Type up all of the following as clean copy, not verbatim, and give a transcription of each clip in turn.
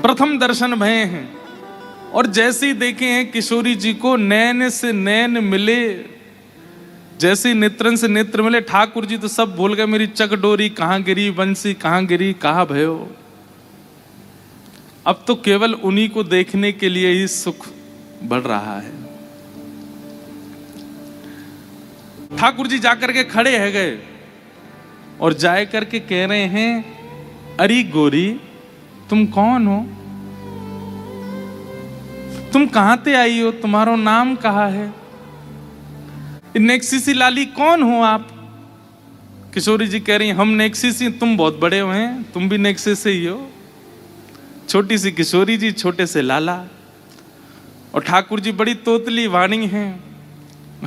प्रथम दर्शन भये हैं। और जैसे ही देखे हैं किशोरी जी को, नैन से नैन मिले, जैसे नेत्रन से नेत्र मिले, ठाकुर जी तो सब भूल गए, मेरी चकडोरी कहाँ गिरी, बंसी कहाँ गिरी, कहाँ भयो। अब तो केवल उन्हीं को देखने के लिए ही सुख बढ़ रहा है। ठाकुर जी जाकर के खड़े है गए और जाए करके कह रहे हैं, अरे गोरी तुम कौन हो, तुम कहां से आई हो, तुम्हारा नाम कहाँ है, नेक्सिसी लाली कौन हो आप। किशोरी जी कह रही हैं, हम नेक्सिसी, तुम बहुत बड़े हो हैं, तुम भी नेक्सिस से ही हो। छोटी सी किशोरी जी, छोटे से लाला। और ठाकुर जी बड़ी तोतली वाणी हैं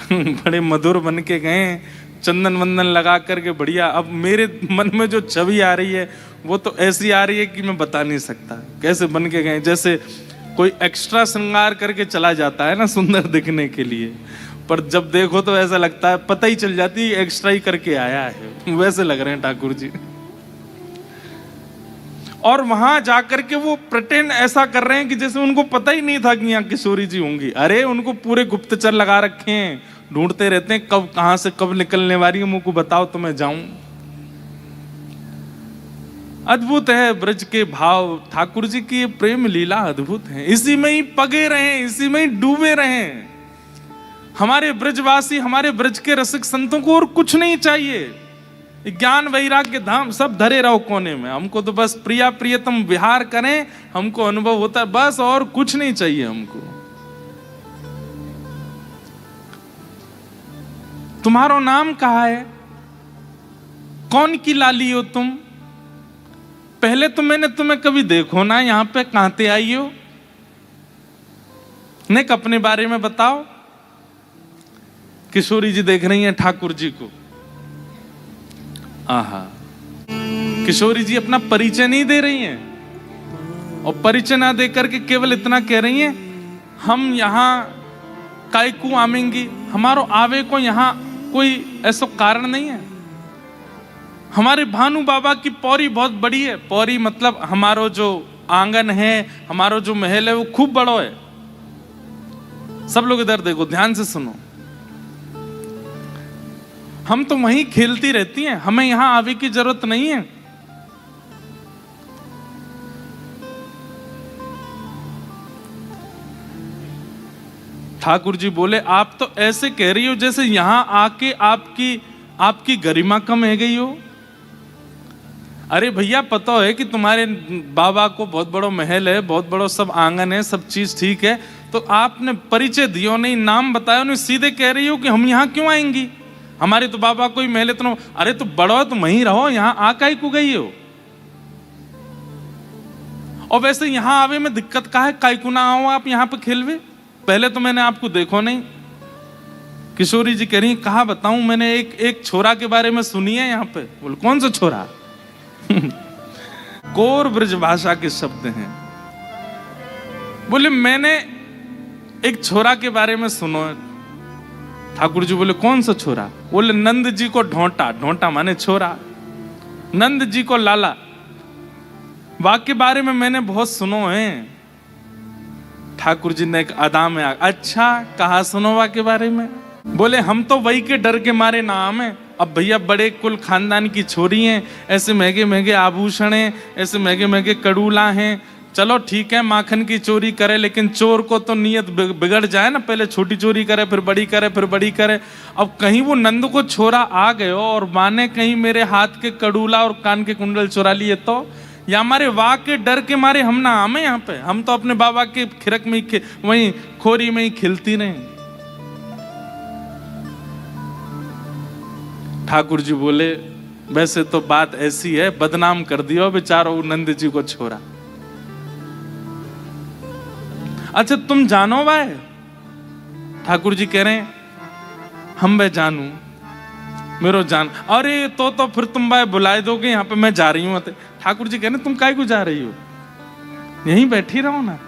बड़े मधुर बन के गए, चंदन वंदन लगा करके बढ़िया। अब मेरे मन में जो छवि आ रही है वो तो ऐसी आ रही है कि मैं बता नहीं सकता कैसे बन के गए। जैसे कोई एक्स्ट्रा श्रृंगार करके चला जाता है ना सुंदर दिखने के लिए, पर जब देखो तो ऐसा लगता है, पता ही चल जाती है एक्स्ट्रा ही करके आया है, वैसे लग रहे हैं ठाकुर जी। और वहां जाकर के वो प्रिटेंड ऐसा कर रहे हैं कि जैसे उनको पता ही नहीं था कि यहाँ किशोरी जी होंगी। अरे उनको पूरे गुप्तचर लगा रखे हैं, ढूंढते रहते हैं कब कहां से कब निकलने वाली है, मुझको बताओ तो मैं जाऊं। अद्भुत है ब्रज के भाव, ठाकुर जी की प्रेम लीला अद्भुत है। इसी में ही पगे रहे, इसी में ही डूबे रहे हमारे ब्रजवासी, हमारे ब्रज के रसिक संतों को और कुछ नहीं चाहिए। ज्ञान वैराग्य धाम सब धरे रहो कोने में, हमको तो बस प्रिया प्रियतम विहार करें, हमको अनुभव होता है बस, और कुछ नहीं चाहिए हमको। तुम्हारा नाम कहाँ है, कौन की लाली हो तुम, पहले तो मैंने तुम्हें कभी देखो ना, यहां पे कहां से आई हो, नेक अपने बारे में बताओ। किशोरी जी देख रही हैं ठाकुर जी को, आहा, किशोरी जी अपना परिचय नहीं दे रही हैं, और परिचय ना दे करके केवल इतना कह रही हैं, हम यहाँ कायकू आवेंगी, हमारो आवे को यहाँ कोई ऐसा कारण नहीं है। हमारे भानु बाबा की पौरी बहुत बड़ी है, पौरी मतलब हमारो जो आंगन है, हमारो जो महल है वो खूब बड़ो है। सब लोग इधर देखो, ध्यान से सुनो, हम तो वहीं खेलती रहती हैं, हमें यहां आवे की जरूरत नहीं है। ठाकुर जी बोले, आप तो ऐसे कह रही हो जैसे यहां आके आपकी गरिमा कम है गई हो। अरे भैया पता है कि तुम्हारे बाबा को बहुत बड़ा महल है, बहुत बड़ा सब आंगन है, सब चीज ठीक है, तो आपने परिचय दियो नहीं, नाम बताया नहीं, सीधे कह रही हो कि हम यहाँ क्यों आएंगी, हमारे तो बाबा कोई महल है तो। अरे तो बड़ो तो वहीं रहो, यहाँ आ काहे को गई हो। और वैसे यहाँ आवे में दिक्कत का है, काहे को ना आओ आप यहाँ पे खेलवे, पहले तो मैंने आपको देखो नहीं। किशोरी जी कह रही, कहा बताऊं, मैंने एक छोरा के बारे में सुनी है यहाँ पे। बोल कौन सा छोरा गौर ब्रज भाषा के शब्द हैं। बोले मैंने एक छोरा के बारे में सुनो। ठाकुर जी बोले कौन सा छोरा। बोले नंद जी को ढोंटा, ढोंटा माने छोरा, नंद जी को लाला, वाक्य बारे में मैंने बहुत सुनो है। ठाकुर जी ने एक अदा में अच्छा कहा सुनो वाक्य बारे में। बोले हम तो वही के डर के मारे नाम है, अब भैया बड़े कुल खानदान की छोरी हैं, ऐसे महंगे महंगे आभूषण हैं, ऐसे महंगे महंगे कड़ूला हैं, चलो ठीक है माखन की चोरी करे, लेकिन चोर को तो नियत बिगड़ जाए ना, पहले छोटी चोरी करे फिर बड़ी करे फिर बड़ी करे। अब कहीं वो नंद को छोरा आ गए और माने कहीं मेरे हाथ के कड़ूला और कान के कुंडल चुरा लिए तो, या हमारे वाह के डर के मारे हम ना आमे यहाँ पे, हम तो अपने बाबा के खिरक में ही वहीं खोरी में ही खिलती रहे। ठाकुर जी बोले वैसे तो बात ऐसी है, बदनाम कर दिया बेचारो नंद जी को छोरा। अच्छा तुम जानो भाई। ठाकुर जी कह रहे हैं हम भाई जानू, मेरो जान। अरे तो फिर तुम भाई बुलाए दोगे यहाँ पे, मैं जा रही हूँ। ठाकुर जी कह रहे तुम काहे को जा रही हो, यहीं बैठी रहो ना।